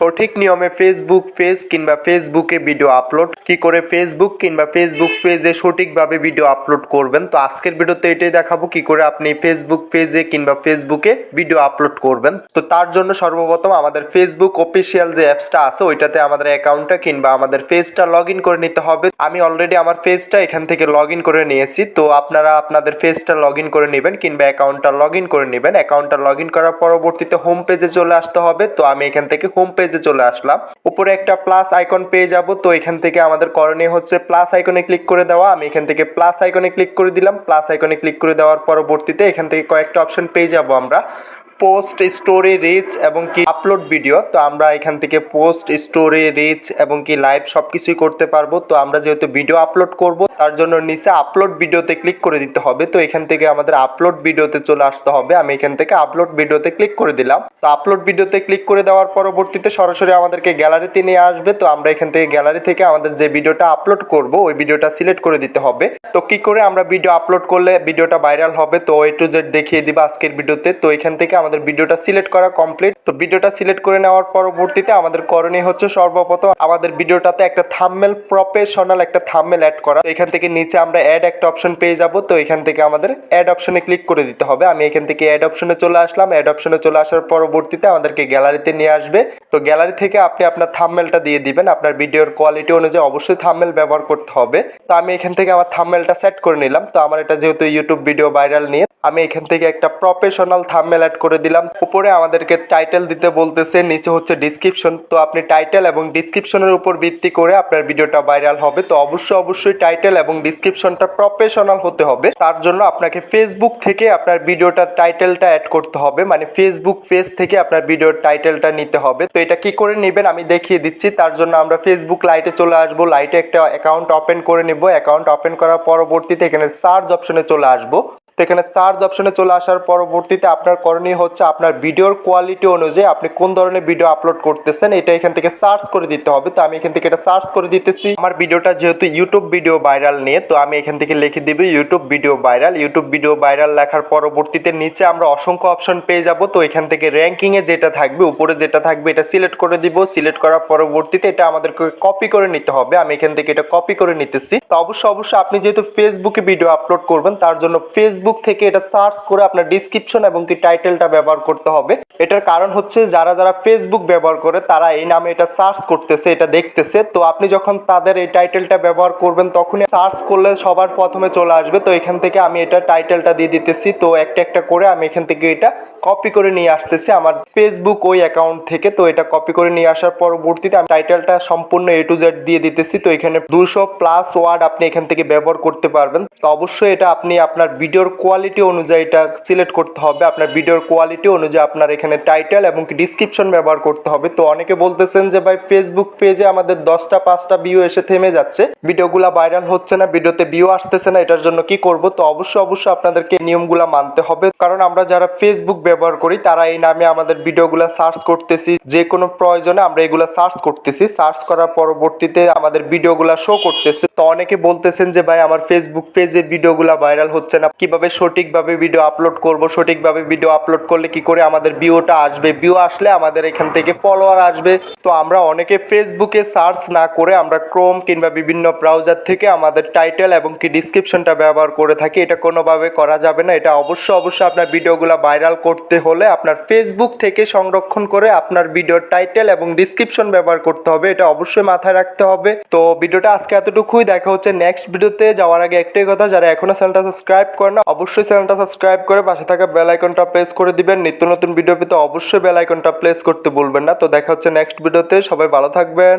সঠিক নিয়মে Facebook page কিংবা ফেসবুকে ভিডিও আপলোড কি করে ফেসবুক কিংবা ফেসবুক পেজে সঠিকভাবে ভিডিও আপলোড করবেন। তো আজকের ভিডিওতে এটাই দেখাবো কি করে আপনি ফেসবুক পেজে কিংবা ফেসবুকে ভিডিও আপলোড করবেন। তো তার জন্য সর্বপ্রথম আমাদের ফেসবুক অফিসিয়াল যে অ্যাপসটা আছে ওইটাতে আমাদের অ্যাকাউন্টটা কিংবা আমাদের পেজটা লগ ইন করে নিতে হবে। আমি অলরেডি আমার পেজটা এখান থেকে লগ ইন করে নিয়েছি। তো আপনারা আপনাদের পেজটা লগ ইন করে নেবেন কিংবা অ্যাকাউন্টটা লগ ইন করে নেবেন। অ্যাকাউন্টটা লগ ইন করার পরবর্তীতে হোম পেজে চলে আসতে হবে। তো আমি এখান থেকে হোম পেজে চলে আসলাম। উপরে একটা প্লাস আইকন পেয়ে যাব। তো এখান থেকে আমাদের করণীয় হচ্ছে প্লাস আইকনে ক্লিক করে দেওয়া। আমি এখান থেকে প্লাস আইকনে ক্লিক করে দিলাম। প্লাস আইকনে ক্লিক করে দেওয়ার পরবর্তীতে এখান থেকে কয়েকটা অপশন পেয়ে যাব আমরা, পোস্ট, স্টোরি, রিচ এবং কি আপলোড ভিডিও। তো আমরা এখান থেকে পোস্ট, স্টোরি, রিচ এবং কি লাইভ সব কিছুই করতে পারবো। তো আমরা যেহেতু ভিডিও আপলোড করব তার জন্য নিচে আপলোড ভিডিওতে ক্লিক করে দিতে হবে। তো এখান থেকে আমাদের আপলোড ভিডিওতে চলে আসতে হবে। আমি এখান থেকে আপলোড ভিডিওতে ক্লিক করে দিলাম। তো আপলোড ভিডিওতে ক্লিক করে দেওয়ার পরবর্তীতে সরাসরি আমাদেরকে গ্যালারিতে নিয়ে আসবে। তো আমরা এখান থেকে গ্যালারি থেকে আমাদের যে ভিডিওটা আপলোড করব ওই ভিডিওটা সিলেক্ট করে দিতে হবে। তো কি করে আমরা ভিডিও আপলোড করলে ভিডিওটা ভাইরাল হবে তো A to Z দেখিয়ে দিব আজকের ভিডিওতে। তো এখান থেকে আমাদের ভিডিওটা সিলেক্ট করা কমপ্লিট। তো ভিডিওটা সিলেক্ট করে নেওয়ার পরবর্তীতে আমাদের করণীয় হচ্ছে সর্বপ্রথম আমাদের ভিডিওটাতে একটা থাম্বনেল, প্রফেশনাল একটা থাম্বনেল অ্যাড করা। তো এখান থেকে নিচে আমরা অ্যাড একটা অপশন পেয়ে যাব। তো এখান থেকে আমাদের অ্যাড অপশনে ক্লিক করে দিতে হবে। আমি এখান থেকে অ্যাড অপশনে চলে আসলাম। অ্যাড অপশনে চলে আসার পরবর্তীতে আমাদেরকে গ্যালারিতে নিয়ে আসবে। তো গ্যালারি থেকে আপনি আপনার থাম্বনেলটা দিয়ে দিবেন। আপনার ভিডিওর কোয়ালিটি অনুযায়ী অবশ্যই থাম্বনেল ব্যবহার করতে হবে। তো আমি এখান থেকে আমার থাম্বনেলটা সেট করে নিলাম। তো আমার এটা যেহেতু ইউটিউব ভিডিও ভাইরাল নিয়ে আমি এখান থেকে একটা প্রফেশনাল থাম্বনেল অ্যাড করে দিলাম। উপরে আমাদেরকে টাইটেল দিতে বলতেছে, নিচে হচ্ছে ডেসক্রিপশন। তো আপনি টাইটেল এবং ডেসক্রিপশনের উপর ভিত্তি করে আপনার ভিডিওটা ভাইরাল হবে। তো অবশ্যই টাইটেল এবং ডেসক্রিপশনটা প্রফেশনাল হতে হবে। তার জন্য আপনাকে ফেসবুক থেকে আপনার ভিডিওটার টাইটেলটা অ্যাড করতে হবে, মানে ফেসবুক পেজ থেকে আপনার ভিডিওর টাইটেলটা নিতে হবে। তো এটা কি করে নেবেন আমি দেখিয়ে দিচ্ছি। তার জন্য আমরা ফেসবুক লাইটে চলে আসবো। লাইটে একটা অ্যাকাউন্ট ওপেন করে নেব। অ্যাকাউন্ট ওপেন করার পরবর্তীতে এখানে সার্চ অপশনে চলে আসবো। তো এখানে সার্চ অপশনে চলে আসার পরবর্তীতে আপনার করণীয় হচ্ছে আপনার ভিডিওর কোয়ালিটি অনুযায়ী আপনি কোন ধরনের ভিডিও আপলোড করতেছেন এটা এখান থেকে সার্চ করে দিতে হবে। তো আমি এখান থেকে এটা সার্চ করে দিতেছি। আমার ভিডিওটা যেহেতু ইউটিউব ভিডিও ভাইরাল নিয়ে, তো আমি এখান থেকে লিখে দিব YouTube video viral. YouTube video viral লেখার পরবর্তীতে নিচে আমরা অসংখ্য অপশন পেয়ে যাব। তো এখান থেকে র্যাঙ্কিংয়ে যেটা থাকবে, উপরে যেটা থাকবে এটা সিলেক্ট করে দিব। সিলেক্ট করার পরবর্তীতে এটা আমাদেরকে কপি করে নিতে হবে। আমি এখান থেকে এটা কপি করে নিতেছি। তো অবশ্যই আপনি যেহেতু ফেসবুকে ভিডিও আপলোড করবেন তার জন্য ফেসবুক থেকে এটা সার্চ করে আপনার ডেসক্রিপশন এবং কি টাইটেলটা ব্যবহার করতে হবে। এটার কারণ হচ্ছে যারা ফেসবুক ব্যবহার করে তারা এই নামে এটা সার্চ করতেছে, এটা দেখতেছে। তো আপনি যখন তাদের এই টাইটেলটা ব্যবহার করবেন তখনই সার্চ করলে সবার প্রথমে চলে আসবে। তো এখান থেকে আমি এটা টাইটেলটা দিয়ে দিতেছি। তো একটা একটা করে আমি এখান থেকে এটা কপি করে নিয়ে আসতেছি আমার ফেসবুক ওই অ্যাকাউন্ট থেকে। তো এটা কপি করে নিয়ে আসার পরবর্তীতে আমি টাইটেলটা সম্পূর্ণ A to Z দিয়ে দিতেছি। তো এখানে 200+ ওয়ার্ড আপনি এখান থেকে ব্যবহার করতে পারবেন। তো অবশ্যই এটা আপনি আপনার ভিডিওর কোয়ালিটি অনুযায়ী এটা সিলেক্ট করতে হবে। আপনার ভিডিওর কোয়ালিটি অনুযায়ী আপনার এখানে টাইটেল এবং ডেসক্রিপশন ব্যবহার করতে হবে। তো অনেকে বলতেছেন যে ভাই ফেসবুক পেজে আমাদের 10টা 5টা ভিউ এসে থেমে যাচ্ছে, ভিডিওগুলো ভাইরাল হচ্ছে না, ভিডিওতে ভিউ আসতেছে না, এটার জন্য কি করব। তো অবশ্যই আপনাদেরকে নিয়মগুলো মানতে হবে, কারণ আমরা যারা ফেসবুক ব্যবহার করি তারা এই নামে আমাদের ভিডিওগুলো সার্চ করতেছি। যে কোনো প্রয়োজনে আমরা এগুলো সার্চ করতেছি। সার্চ করার পরবর্তীতে আমাদের ভিডিওগুলো শো করতেছে। তো অনেকে বলতেছেন যে ভাই আমার ফেসবুক পেজে ভিডিওগুলো ভাইরাল হচ্ছে না, কিভাবে সঠিকভাবে ভিডিও আপলোড করব, সঠিকভাবে ভিডিও আপলোড করলে কি করে আমাদের ভিউটা আসবে, ভিউ আসলে আমাদের এখান থেকে ফলোয়ার আসবে। তো আমরা অনেকে ফেসবুকে সার্চ না করে আমরা ক্রোম কিংবা বিভিন্ন ব্রাউজার থেকে আমাদের টাইটেল এবং কি ডেসক্রিপশনটা ব্যবহার করে থাকি। এটা কোনোভাবে করা যাবে না। এটা অবশ্যই আপনার ভিডিওগুলো ভাইরাল করতে হলে আপনার ফেসবুক থেকে সংরক্ষণ করে আপনার ভিডিওর টাইটেল এবং ডেসক্রিপশন ব্যবহার করতে হবে। এটা অবশ্যই মাথায় রাখতে হবে। তো ভিডিওটা আজকে এতটুকুই। দেখা হচ্ছে নেক্সট ভিডিওতে। যাওয়ার আগে একটাই কথা, যারা এখনো চ্যানেলটা সাবস্ক্রাইব করে না অবশ্যই চ্যানেলটা সাবস্ক্রাইব করে পাশে থাকা বেল আইকনটা প্রেস করে দিবেন। নিত্য নতুন ভিডিও পেতে অবশ্যই বেল আইকনটা প্রেস করতে ভুলবেন না। তো দেখা হচ্ছে নেক্সট ভিডিওতে। সবাই ভালো থাকবেন।